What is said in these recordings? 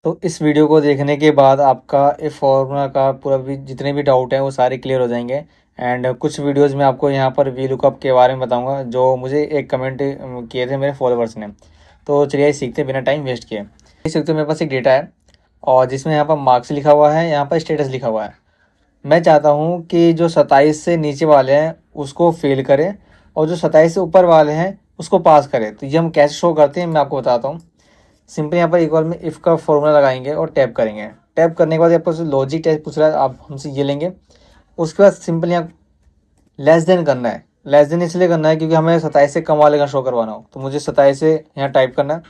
तो इस वीडियो को देखने के बाद आपका इस फॉर्मूला का पूरा भी जितने भी डाउट हैं वो सारे क्लियर हो जाएंगे। एंड कुछ वीडियोस में आपको यहाँ पर वी लुकअप के बारे में बताऊंगा जो मुझे एक कमेंट किए थे मेरे फॉलोअर्स ने। तो चलिए सीखते हैं बिना टाइम वेस्ट किए। देख सकते हो मेरे पास एक डेटा है और जिसमें यहाँ पर मार्क्स लिखा हुआ है, यहाँ पर स्टेटस लिखा हुआ है। मैं चाहता हूँ कि जो 27 से नीचे वाले हैं उसको फेल करें और जो 27 से ऊपर वाले हैं उसको पास करें। तो ये हम कैसे शो करते हैं मैं आपको बताता हूँ। सिंपली यहाँ पर इक्वल में इफ़ का फॉर्मूला लगाएंगे और टैप करेंगे। टैप करने के बाद आपको लॉजिक टेस्ट पूछ रहा है, आप हमसे ये लेंगे। उसके बाद सिंपली यहाँ लेस देन करना है। लेस देन इसलिए करना है क्योंकि हमें 27 से कम वाले का शो करवाना हो। तो मुझे 27 से यहाँ टाइप करना है,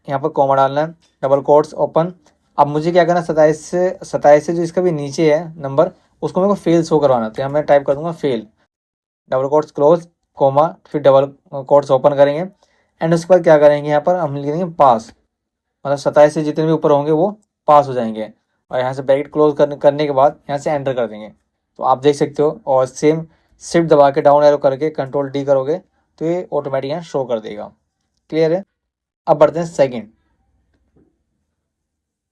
यहाँ पर कॉमा डालना है, डबल कोट्स ओपन। अब मुझे क्या करना है, 27 से जो इसका भी नीचे है नंबर उसको मेरे को फेल शो करवाना है। तो यहाँ मैं टाइप कर दूंगा fail, double quotes close, comma, फिर डबल कोट्स ओपन करेंगे। एंड उसके बाद क्या करेंगे, यहाँ पर हम लिख देंगे पास। मतलब 27 से जितने भी ऊपर होंगे वो पास हो जाएंगे। और यहाँ से ब्रैकेट क्लोज करने के बाद यहाँ से एंटर कर देंगे। तो आप देख सकते हो। और सेम शिफ्ट दबा के डाउन एरो करके कंट्रोल डी करोगे तो ये ऑटोमेटिक यहाँ शो कर देगा। क्लियर है। अब बढ़ते हैं सेकंड।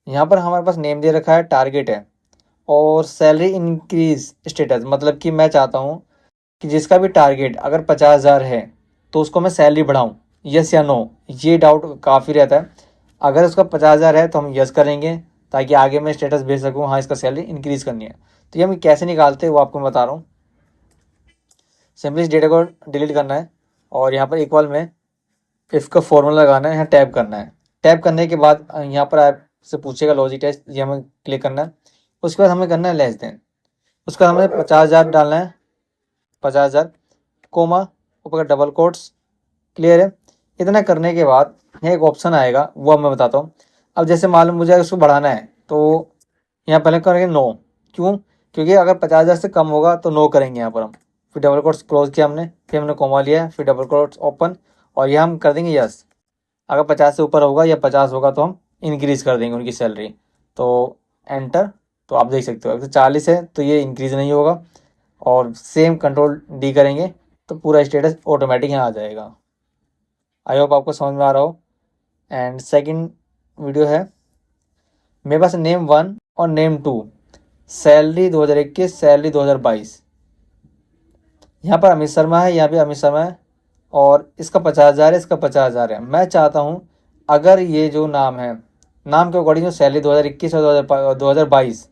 यहाँ पर हमारे पास नेम दे रखा है, टारगेट है और सैलरी इंक्रीज स्टेटस। मतलब कि मैं चाहता हूँ कि जिसका भी टारगेट अगर 50,000 है तो उसको मैं सैलरी बढ़ाऊँ, यस या नो। ये डाउट काफ़ी रहता है। अगर उसका 50,000 है तो हम यस करेंगे ताकि आगे मैं स्टेटस भेज सकूँ, हाँ इसका सैलरी इंक्रीज़ करनी है। तो ये हम कैसे निकालते हैं वो आपको मैं बता रहा हूँ। सिंपली इस डेटा को डिलीट करना है और यहाँ पर इक्वल में इफ़ का फॉर्मूला लगाना है, यहाँ टैप करना है। टैप करने के बाद यहाँ पर आपसे पूछेगा लॉजिक टेस्ट, ये हमें क्लिक करना है। उसके बाद हमें करना है लेस देन। उसका हमें 50,000 डालना है, 50,000 कोमा, ऊपर का डबल कोट्स। क्लियर है। इतना करने के बाद यहाँ एक ऑप्शन आएगा वो अब मैं बताता हूँ। अब जैसे मालूम मुझे उसको बढ़ाना है तो यहाँ पहले करेंगे नो। क्यों? क्योंकि अगर 50,000 से कम होगा तो नो करेंगे यहाँ पर हम। फिर डबल कोट्स क्लोज किया हमने, फिर हमने कोमा लिया, फिर डबल कोट्स ओपन और यहाँ हम कर देंगे यस। अगर 50 से ऊपर होगा या 50 होगा तो हम इंक्रीज़ कर देंगे उनकी सैलरी। तो एंटर। तो आप देख सकते हो अगर 40 है तो ये इंक्रीज़ नहीं होगा। और सेम कंट्रोल डी करेंगे तो पूरा स्टेटस ऑटोमेटिक यहाँ आ जाएगा। आई होप आपको समझ में आ रहा हो। एंड सेकंड वीडियो है मेरे पास नेम 1 और नेम 2, सैलरी 2021, सैलरी 2022। यहाँ पर अमित शर्मा है, यहाँ भी अमित शर्मा है और इसका 50,000 है, इसका 50,000 है। मैं चाहता हूँ अगर ये जो नाम है, नाम के अकॉर्डिंग जो सैलरी 2021 और 2022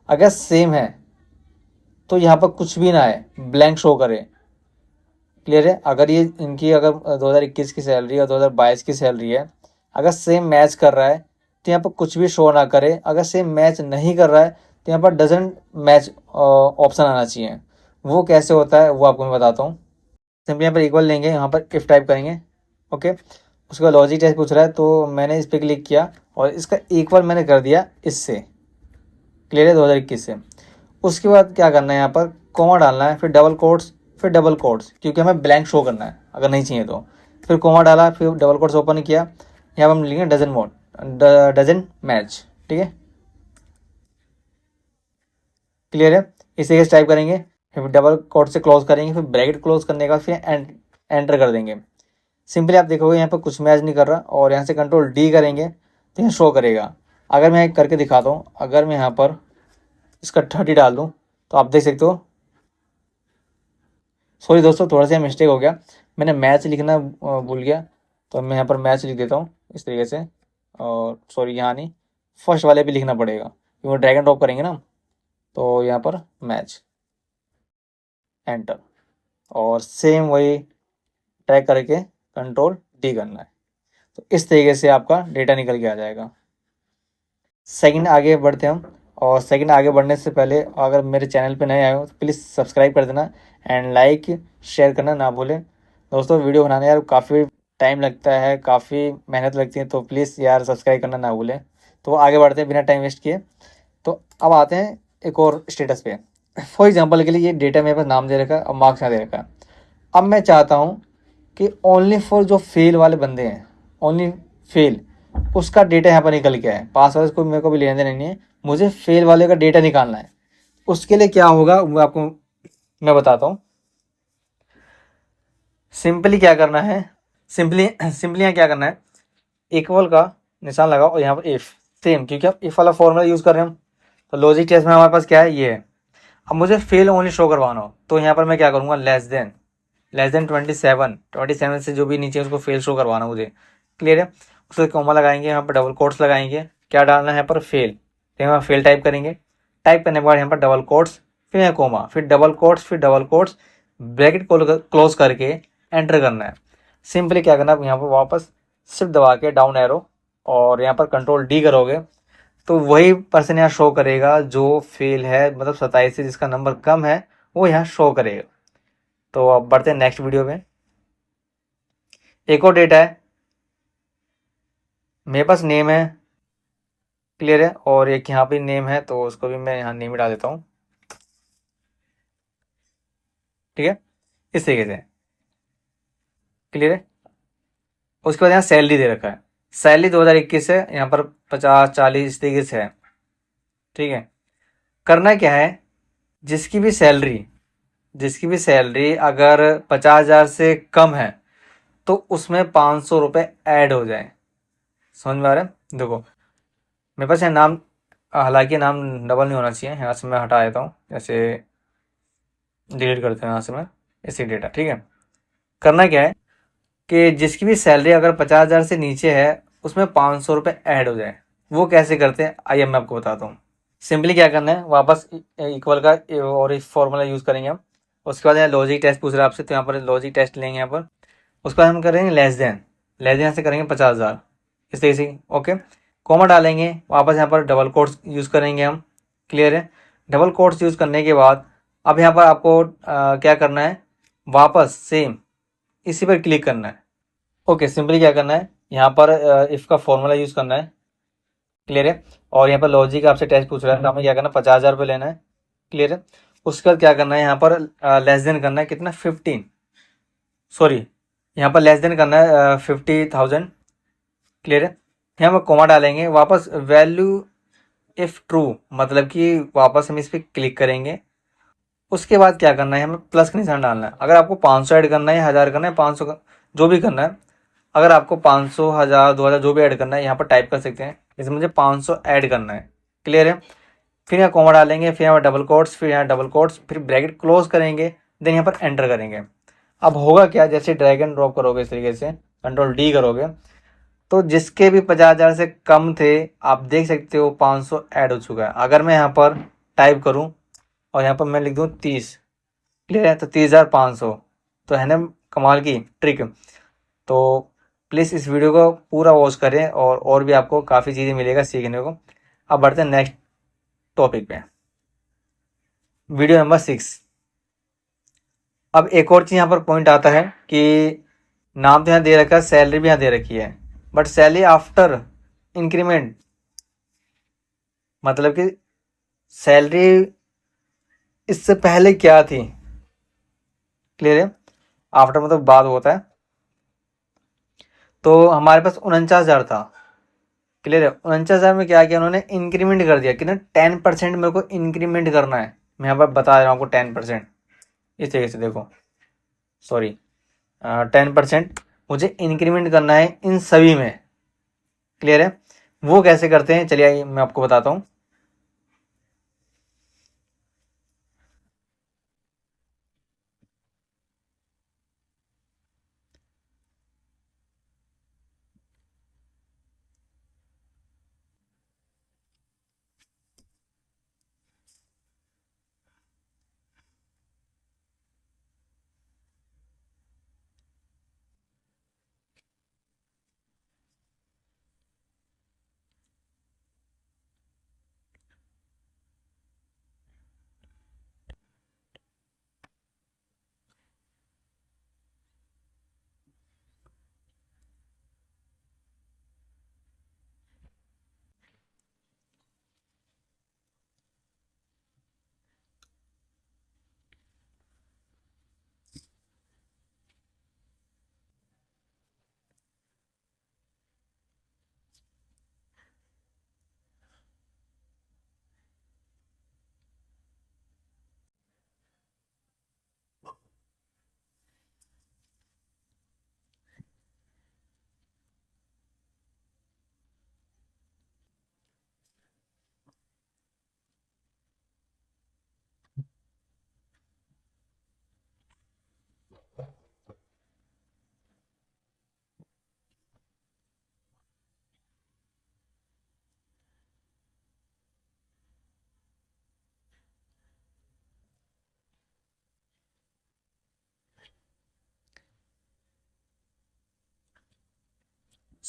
अगर सेम है तो यहाँ पर कुछ भी ना है, ब्लैंक शो करे। क्लियर है। अगर ये इनकी अगर 2021 की सैलरी और 2022 की सैलरी है, अगर सेम मैच कर रहा है तो यहाँ पर कुछ भी शो ना करे। अगर सेम मैच नहीं कर रहा है तो यहाँ पर डजंट मैच ऑप्शन आना चाहिए। वो कैसे होता है वो आपको मैं बताता हूँ। सिंपली यहाँ पर इक्वल लेंगे, यहाँ पर इफ़ टाइप करेंगे। ओके। उसके बाद लॉजिक टेस्ट पूछ रहा है तो मैंने इस पर क्लिक किया और इसका इक्वल मैंने कर दिया इससे। क्लियर है, 2021 से। उसके बाद क्या करना है, यहाँ पर कोमा डालना है, फिर डबल कोट्स, फिर डबल कोट्स, क्योंकि हमें ब्लैंक शो करना है अगर नहीं चाहिए तो। फिर कोमा डाला, फिर डबल कोट्स ओपन किया। यहाँ पर हम लिखेंगे डजन मैच। ठीक है, क्लियर है। इस तरीके से टाइप करेंगे, फिर डबल कोट से क्लोज करेंगे, फिर ब्रैकेट क्लोज करने का फिर एंटर कर देंगे। सिंपली आप देखोगे यहाँ पर कुछ मैच नहीं कर रहा और यहाँ से कंट्रोल डी करेंगे तो यहाँ शो करेगा। अगर मैं करके दिखाता हूँ, अगर मैं यहाँ पर इसका 30 डाल दूँ तो आप देख सकते हो। सॉरी दोस्तों, थोड़ा सा मिस्टेक हो गया, मैंने मैच लिखना भूल गया। तो मैं यहाँ पर मैच लिख देता हूँ इस तरीके से। और सॉरी यहाँ नहीं, फर्स्ट वाले भी लिखना पड़ेगा क्योंकि ड्रैग एंड ड्रॉप करेंगे ना। तो यहाँ पर मैच, एंटर और सेम वही ट्रैक करके कंट्रोल डी करना है। तो इस तरीके से आपका डेटा निकल के आ जाएगा। सेकंड आगे बढ़ते हैं हम। और सेकंड आगे बढ़ने से पहले अगर मेरे चैनल पे नए आए हो तो प्लीज़ सब्सक्राइब कर देना एंड लाइक शेयर करना ना भूलें। दोस्तों वीडियो बनाने यार काफ़ी टाइम लगता है, काफ़ी मेहनत लगती है, तो प्लीज़ यार सब्सक्राइब करना ना भूलें। तो आगे बढ़ते हैं बिना टाइम वेस्ट किए। तो अब आते हैं एक और स्टेटस पे। फॉर एग्जांपल के लिए ये डेटा मेरे पास नाम दे रखा है और मार्क्स यहाँ दे रखा है। अब मैं चाहता हूँ कि ओनली फॉर जो फेल वाले बंदे हैं, ओनली फेल, उसका डेटा यहाँ पर निकल के आए। पास वाले को मेरे को भी लेने देना नहीं है, मुझे फेल वाले का डेटा निकालना है। उसके लिए क्या होगा वो आपको मैं बताता हूँ। सिंपली क्या करना है, सिंपली यहाँ क्या करना है, इक्वल का निशान लगाओ और यहाँ पर इफ़। सेम, क्योंकि अब इफ वाला फॉर्मूला यूज़ कर रहे हैं हम, तो लॉजिक टेस्ट में हमारे पास क्या है, ये है। अब मुझे फेल ओनली शो करवाना हो तो यहाँ पर मैं क्या करूँगा, लेस देन 27 से जो भी नीचे है उसको फेल शो करवाना मुझे। क्लियर है। उसके कॉमा लगाएंगे, यहाँ पर डबल कोट्स लगाएंगे, क्या डालना है यहाँ पर, फेल। तो यहाँ फेल टाइप करेंगे, टाइप करने के बाद यहाँ पर डबल कोट्स, फिर यहाँ कोमा, फिर डबल कोट्स, फिर डबल कोट्स, ब्रैकेट क्लोज करके एंटर करना है। सिंपली क्या करना है, यहाँ पर वापस शिफ्ट दबा के डाउन एरो और यहाँ पर कंट्रोल डी करोगे तो वही पर्सन यहाँ शो करेगा जो फेल है, मतलब 27 से जिसका नंबर कम है वो यहाँ शो करेगा। तो अब बढ़ते हैं नेक्स्ट वीडियो में। एक और डेटा है, मेरे पास नेम है, क्लियर है, और एक यहाँ पे नेम है तो उसको भी मैं यहाँ नेम ही डाल देता हूँ। ठीक है, इस तरीके से, क्लियर है। उसके बाद यहाँ सैलरी दे रखा है, सैलरी 2021 है, यहाँ पर 50 40 इस तरीके से है। ठीक है, करना क्या है, जिसकी भी सैलरी अगर 50,000 से कम है तो उसमें 500 रुपये ऐड हो जाए। समझ में आ रहा है। देखो मेरे पास यहाँ नाम, हालांकि नाम डबल नहीं होना चाहिए, यहाँ से मैं हटा देता हूँ, जैसे डिलीट करते हैं यहाँ से मैं इसी डेटा। ठीक है, करना क्या है कि जिसकी भी सैलरी अगर 50,000 से नीचे है उसमें 500 रुपये ऐड हो जाए। वो कैसे करते हैं आइए मैं आपको बताता हूँ। सिंपली क्या करना है, वापस इक्वल का और इस फॉर्मूला यूज़ करेंगे हम। उसके बाद यहाँ लॉजिक टेस्ट पूछ रहा है आपसे, तो यहाँ पर लॉजिक टेस्ट लेंगे यहाँ पर। उसके बाद हम करेंगे लेस देन से करेंगे 50,000 इस तरीके से। ओके, कॉमा डालेंगे, वापस यहाँ पर डबल कोट्स यूज़ करेंगे हम। क्लियर है। डबल कोट्स यूज़ करने के बाद अब यहाँ पर आपको क्या करना है, वापस सेम इसी पर क्लिक करना है। ओके, सिंपली क्या करना है, यहाँ पर इफ़ का फॉर्मूला यूज़ करना है। क्लियर है। और यहाँ पर लॉजिक आपसे टेस्ट पूछ रहा है, तो हमें क्या करना है, 50,000 रुपये लेना है। क्लियर है। उसके बाद क्या करना है, यहाँ पर लेस देन करना है, कितना, 15, सॉरी यहाँ पर लेस देन करना है 50,000। क्लियर है। यहाँ पर कोमा डालेंगे, वापस वैल्यू इफ़ ट्रू, मतलब कि वापस हम इस पर क्लिक करेंगे। उसके बाद क्या करना है, हमें प्लस का निशान डालना है। अगर आपको 500 ऐड करना है या 1000 करना है, 500 जो भी करना है, अगर आपको 500 1000 2000 जो भी ऐड करना है यहाँ पर टाइप कर सकते हैं। जैसे मुझे 500 ऐड करना है। क्लियर है। फिर यहाँ कोमा डालेंगे, फिर यहाँ डबल कोट्स, फिर यहाँ डबल कोट्स, फिर ब्रैकेट क्लोज करेंगे, देन यहाँ पर एंटर करेंगे। अब होगा क्या, जैसे ड्रैग एंड ड्रॉप करोगे इस तरीके से, कंट्रोल डी करोगे, तो जिसके भी 50,000 से कम थे आप देख सकते हो 500 ऐड हो चुका है। अगर मैं यहाँ पर टाइप करूँ और यहाँ पर मैं लिख दूँ 30, क्लियर है, तो 30,500, तो है ना कमाल की ट्रिक। तो प्लीज़ इस वीडियो को पूरा वॉच करें और भी आपको काफ़ी चीज़ें मिलेगा सीखने को। अब बढ़ते हैं नेक्स्ट टॉपिक पे, वीडियो नंबर 6। अब एक और चीज़ यहाँ पर पॉइंट आता है कि नाम तो यहाँ दे रखा है, सैलरी भी यहाँ दे रखी है, बट सैलरी आफ्टर इंक्रीमेंट, मतलब कि सैलरी इससे पहले क्या थी। क्लियर है। आफ्टर मतलब बाद होता है। तो हमारे पास 49,000 था। क्लियर है। 49,000 में क्या किया उन्होंने, इंक्रीमेंट कर दिया, कितना, 10% मेरे को इंक्रीमेंट करना है। मैं यहाँ पर बता रहा हूँ आपको 10%, इस तरीके से देखो, सॉरी 10% मुझे इंक्रीमेंट करना है इन सभी में। क्लियर है। वो कैसे करते हैं चलिए आइए मैं आपको बताता हूँ।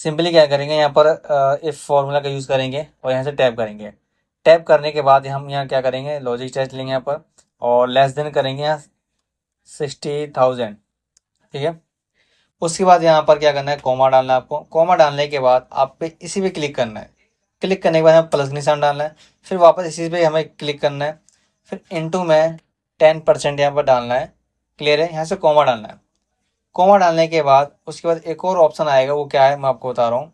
सिंपली क्या करेंगे, यहाँ पर इफ फॉर्मूला का यूज़ करेंगे और यहाँ से टैप करेंगे। टैप करने के बाद हम यहाँ क्या करेंगे, लॉजिक टेस्ट लेंगे यहाँ पर और लेस देन करेंगे यहाँ 60,000। ठीक है, उसके बाद यहाँ पर क्या करना है, कोमा डालना है आपको। कोमा डालने के बाद आप पे इसी पे क्लिक करना है। क्लिक करने के बाद हमें प्लस का निशान डालना है, फिर वापस इसी पे हमें क्लिक करना है, फिर इनटू में 10% यहाँ पर डालना है। क्लियर है, यहाँ से कोमा डालना है। कोमा डालने के बाद उसके बाद एक और ऑप्शन आएगा, वो क्या है मैं आपको बता रहा हूँ।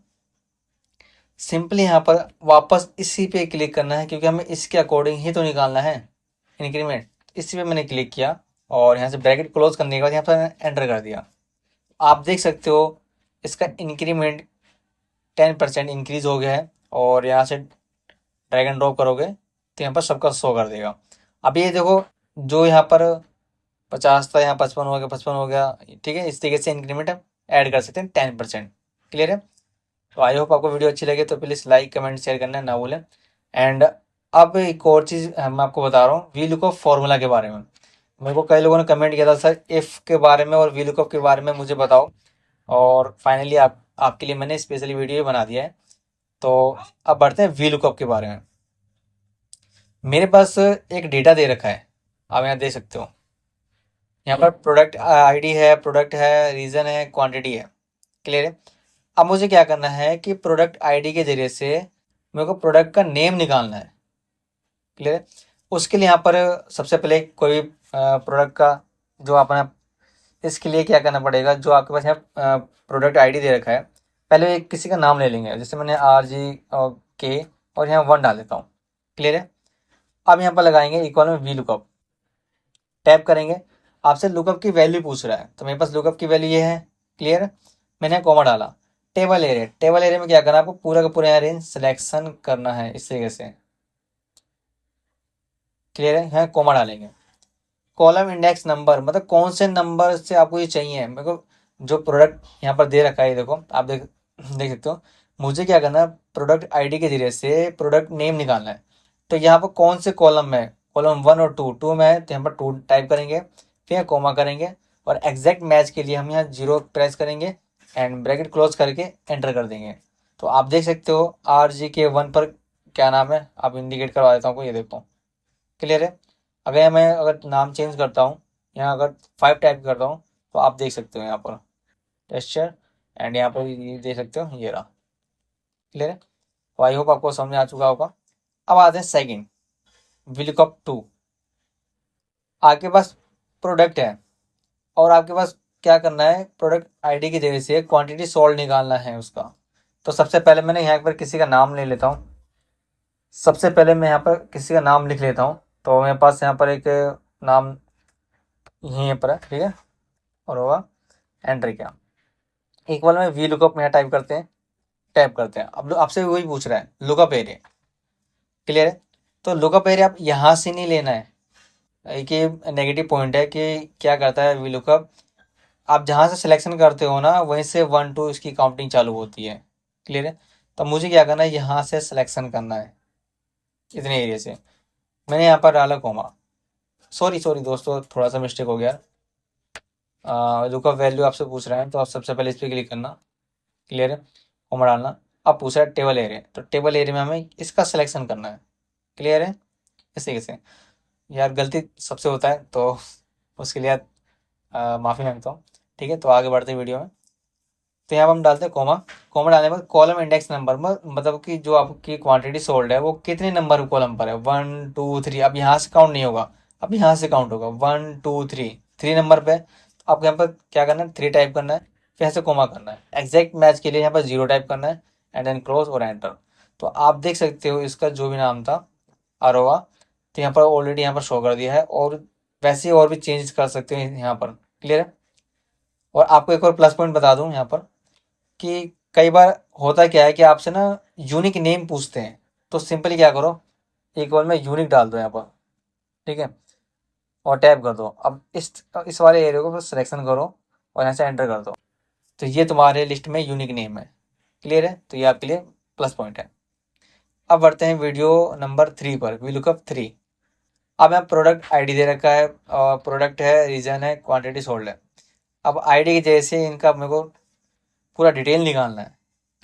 सिंपली यहाँ पर वापस इसी पे क्लिक करना है, क्योंकि हमें इसके अकॉर्डिंग ही तो निकालना है इंक्रीमेंट। इसी पे मैंने क्लिक किया और यहाँ से ब्रैकेट क्लोज करने के बाद यहाँ पर एंटर कर दिया। आप देख सकते हो इसका इंक्रीमेंट 10% इंक्रीज हो गया है। और यहाँ से ड्रैग एंड ड्रॉप करोगे तो यहाँ पर सबका शो कर देगा। अब ये देखो, जो यहाँ पर 50 था यहाँ 55 हो गया, 55 हो गया। ठीक है, इस तरीके से इंक्रीमेंट हम ऐड कर सकते हैं 10%। क्लियर है, तो आई होप आपको वीडियो अच्छी लगे तो प्लीज़ लाइक कमेंट शेयर करना ना भूलें। एंड अब एक और चीज़ मैं आपको बता रहा हूँ, वी लुकअप फॉर्मूला के बारे में। मेरे को कई लोगों ने कमेंट किया था, सर इफ़ के बारे में और वी लुकअप के बारे में मुझे बताओ। और फाइनली आपके लिए मैंने स्पेशली वीडियो बना दिया है। तो अब बढ़ते हैं वी लुकअप के बारे में। मेरे पास एक डेटा दे रखा है, आप यहाँ देख सकते हो। यहाँ पर प्रोडक्ट आईडी है, प्रोडक्ट है, रीज़न है, क्वांटिटी है। क्लियर है, अब मुझे क्या करना है कि प्रोडक्ट आईडी के जरिए से मेरे को प्रोडक्ट का नेम निकालना है। क्लियर है, उसके लिए यहाँ पर सबसे पहले कोई प्रोडक्ट का जो अपना, इसके लिए क्या करना पड़ेगा, जो आपके पास यहाँ प्रोडक्ट आईडी दे रखा है, पहले एक किसी का नाम ले लेंगे। जैसे मैंने RGK और यहाँ 1 डाल देता हूँ। क्लियर है, अब यहाँ पर लगाएंगे इक्वल में वी लुकअप, टैप करेंगे। आपसे लुकअप की वैल्यू पूछ रहा है, तो मेरे पास लुकअप की वैल्यू ये है। क्लियर है, मैंने कॉमा डाला। टेबल एरिया, टेबल एरिया में क्या करना है, आपको पूरा का पूरा यहाँ रेंज सिलेक्शन करना है इस तरीके से। क्लियर है, यहाँ कॉमा डालेंगे। कॉलम इंडेक्स नंबर, मतलब कौन से नंबर से आपको ये चाहिए। मेरे को जो प्रोडक्ट यहाँ पर दे रखा है, ये देखो आप देख सकते हो। मुझे क्या करना है, प्रोडक्ट आईडी के जरिए से प्रोडक्ट नेम निकालना है। तो यहाँ पर कौन से कॉलम में, कॉलम 1 और 2, 2 में है तो यहाँ पर 2 टाइप करेंगे, फिर कोमा करेंगे और एग्जैक्ट मैच के लिए हम यहाँ 0 प्रेस करेंगे एंड ब्रैकेट क्लोज करके एंटर कर देंगे। तो आप देख सकते हो RGK 1 पर क्या नाम है, आप इंडिकेट करवा देता हूँ, ये देखो। क्लियर है, अगर मैं नाम चेंज करता हूँ, यहाँ अगर 5 टाइप करता हूँ, तो आप देख सकते हो यहाँ पर टेक्सचर एंड यहाँ पर ये देख सकते हो, ये रहा। क्लियर है, तो आई होप आपको समझ में आ चुका होगा। अब आते हैं सेकंड, विलकअप 2। आपके पास प्रोडक्ट है और आपके पास क्या करना है, प्रोडक्ट आईडी की जगह से क्वांटिटी सोल्ड निकालना है उसका। तो सबसे पहले मैंने यहाँ पर किसी का नाम ले लेता हूँ। सबसे पहले मैं यहाँ पर किसी का नाम लिख लेता हूँ। तो मेरे पास यहाँ पर एक नाम यहीं पर है, ठीक है, और होगा एंटर किया। इक्वल में वी लुकअप में यहाँ टाइप करते हैं, टैप करते हैं। अब आपसे वही पूछ रहा है लुकअप एरिया। क्लियर है, तो लुकअप एरिया आप यहाँ से नहीं लेना है। एक ये नेगेटिव पॉइंट है कि क्या करता है वी लुकअप, आप जहाँ से सिलेक्शन करते हो ना, वहीं से 1 2 इसकी काउंटिंग चालू होती है। क्लियर है, तो मुझे क्या करना है, यहाँ से सिलेक्शन करना है इतने एरिया से। मैंने यहाँ पर डाला कोमा, सॉरी सॉरी दोस्तों, थोड़ा सा मिस्टेक हो गया। लुकअप वैल्यू आपसे पूछ रहे हैं, तो आप सबसे पहले इस पर क्लिक करना। क्लियर है, कोमा डालना। अब पूछ रहा है टेबल एरिया, तो टेबल एरिया में हमें इसका सिलेक्शन करना है। क्लियर है, इस तरीके से। यार गलती सबसे होता है, तो उसके लिए माफ़ी मांगता हूँ। ठीक है, तो आगे बढ़ते हैं वीडियो में। तो यहाँ पर हम डालते हैं कोमा। कोमा डालने के बाद कॉलम इंडेक्स नंबर, मतलब कि जो आपकी क्वांटिटी सोल्ड है वो कितने नंबर कॉलम पर है, 1 2 3। अब यहाँ से काउंट नहीं होगा, अब यहाँ से काउंट होगा 1 2 3, 3 नंबर पे। तो आपको यहाँ पर क्या करना है, 3 टाइप करना है, फिर यहाँ से कोमा करना है। एग्जैक्ट मैच के लिए यहाँ पर 0 टाइप करना है एंड देन क्लोज और एंटर। तो आप देख सकते हो इसका जो भी नाम था अरोवा, तो यहाँ पर ऑलरेडी यहाँ पर शो कर दिया है। और वैसे और भी चेंज कर सकते हो यहाँ पर। क्लियर है, और आपको एक और प्लस पॉइंट बता दूँ यहाँ पर कि कई बार होता क्या है कि आपसे ना यूनिक नेम पूछते हैं। तो सिंपली क्या करो, एक बार में यूनिक डाल दो यहाँ पर, ठीक है, और टैप कर दो। अब इस वाले एरिया को सिलेक्शन करो और यहाँ से एंटर कर दो, तो ये तुम्हारे लिस्ट में यूनिक नेम है। क्लियर है, तो ये आपके लिए प्लस पॉइंट है। अब बढ़ते हैं वीडियो नंबर 3 पर, वी लुकअप 3। अब यहाँ प्रोडक्ट आईडी दे रखा है, प्रोडक्ट है, रीजन है, क्वांटिटी सोल्ड है। अब आईडी की जैसे इनका मेरे को पूरा डिटेल निकालना है।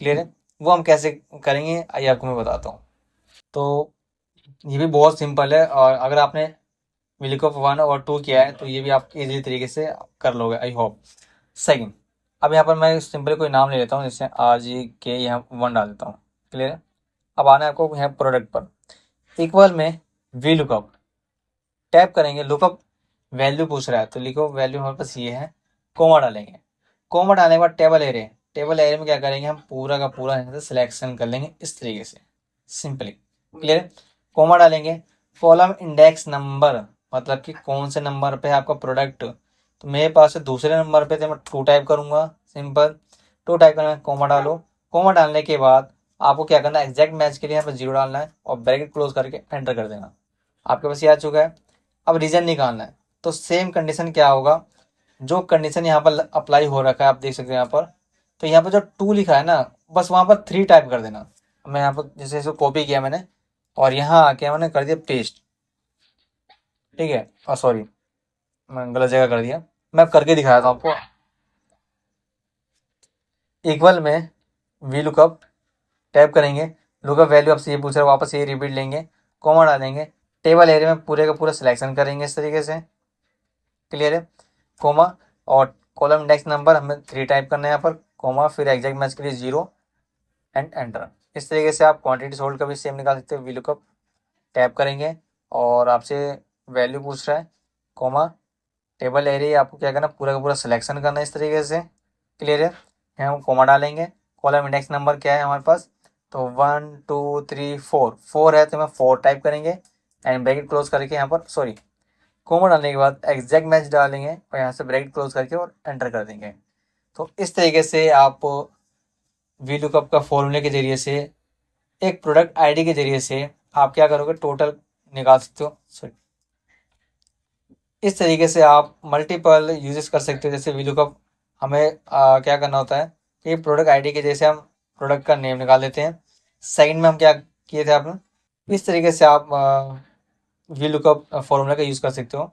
क्लियर है? वो हम कैसे करेंगे आइए आपको मैं बताता हूँ। तो ये भी बहुत सिंपल है, और अगर आपने VLOOKUP 1 और 2 किया है तो ये भी आप इजीली तरीके से कर लोगे, आई होप। सेकंड, अब यहाँ पर मैं सिंपली कोई नाम ले लेता हूँ, जैसे RGK यहाँ 1 डाल देता हूँ। क्लियर है? अब आना है आपको यहाँ प्रोडक्ट पर, इक्वल में VLOOKUP टैप करेंगे। लुकअप वैल्यू पूछ रहा है तो लिखो वैल्यू हमारे पास ये है, कोमा डालेंगे। कोमा डालने के बाद टेबल एरिया में क्या करेंगे, हम पूरा का पूरा यहाँ से सिलेक्शन कर लेंगे इस तरीके से, सिंपली। क्लियर है? कोमा डालेंगे। कॉलम इंडेक्स नंबर, मतलब कि कौन से नंबर पे है आपका प्रोडक्ट, तो मेरे पास है दूसरे नंबर पे, तो मैं 2 टाइप करूंगा, सिंपल 2 टाइप करना है, कोमा डालो। कोमा डालने के बाद आपको क्या करना है, एग्जैक्ट मैच के लिए यहाँ पर 0 डालना है और ब्रैकेट क्लोज करके एंटर कर देना। आपके पास ये आ चुका है। अब रीजन निकालना है, तो सेम कंडीशन क्या होगा, जो कंडीशन यहाँ पर अप्लाई हो रखा है आप देख सकते हैं यहाँ पर, तो यहाँ पर जो 2 लिखा है ना, बस वहाँ पर 3 टाइप कर देना। मैं यहाँ पर जैसे इसको कॉपी किया मैंने और यहाँ आके मैंने कर दिया पेस्ट। ठीक है, और सॉरी मैं गलत जगह कर दिया, मैं करके दिखाया था आपको। इक्वल में VLOOKUP टैप करेंगे, लुकअप वैल्यू आपसे ये पूछ रहा है, वापस ये रिपीट लेंगे, कॉमा डालेंगे, टेबल एरिया में पूरे का पूरा सिलेक्शन करेंगे इस तरीके से। क्लियर है? कोमा और कॉलम इंडेक्स नंबर हमें 3 टाइप करना है यहाँ पर, कोमा फिर एग्जैक्ट मैच के लिए 0 एंड एंटर। इस तरीके से आप क्वांटिटी सोल्ड का भी सेम निकाल सकते हो। VLOOKUP टैप करेंगे और आपसे वैल्यू पूछ रहा है, कोमा टेबल एरिया आपको क्या करना, पूरा का पूरा सिलेक्शन करना है इस तरीके से। क्लियर है? यहाँ हम कोमा डालेंगे, कॉलम इंडेक्स नंबर क्या है हमारे पास, तो 1 2 3 4 है, तो मैं 4 टाइप करेंगे एंड ब्रैकेट क्लोज करके यहाँ पर सॉरी कोमा डालने के बाद एग्जैक्ट मैच डालेंगे और यहाँ से ब्रैकेट क्लोज करके और एंटर कर देंगे। तो इस तरीके से आप VLOOKUP का फॉर्मूले के जरिए से, एक प्रोडक्ट आईडी के जरिए से आप क्या करोगे, टोटल निकाल सकते हो। सॉरी, इस तरीके से आप मल्टीपल यूजेस कर सकते हो। जैसे VLOOKUP हमें क्या करना होता है कि प्रोडक्ट आईडी के जैसे हम प्रोडक्ट का नेम निकाल लेते हैं। सेकंड में हम क्या किए थे आपने, इस तरीके से आप VLOOKUP फॉर्मूला का यूज़ कर सकते हो।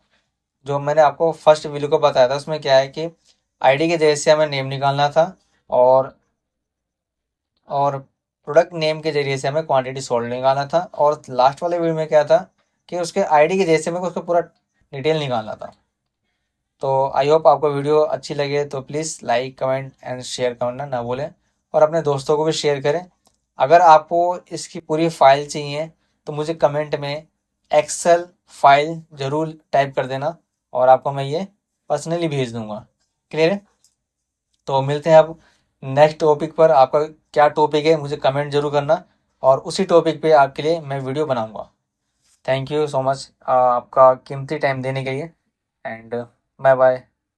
जो मैंने आपको फर्स्ट VLOOKUP बताया था उसमें क्या है कि आईडी के जैसे हमें नेम निकालना था, और प्रोडक्ट नेम के जरिए से हमें क्वांटिटी सोल्ड निकालना था, और लास्ट वाले वीडियो में क्या था कि उसके आईडी के जैसे में उसका पूरा डिटेल निकालना था। तो आई होप आपको वीडियो अच्छी लगे, तो please like comment and share करना ना भूलें, और अपने दोस्तों को भी शेयर करें। अगर आपको इसकी पूरी फाइल चाहिए तो मुझे कमेंट में एक्सेल फाइल ज़रूर टाइप कर देना, और आपको मैं ये पर्सनली भेज दूंगा। क्लियर है? तो मिलते हैं अब नेक्स्ट टॉपिक पर। आपका क्या टॉपिक है मुझे कमेंट जरूर करना, और उसी टॉपिक पे आपके लिए मैं वीडियो बनाऊंगा। थैंक यू सो मच आपका कीमती टाइम देने के लिए, एंड बाय बाय।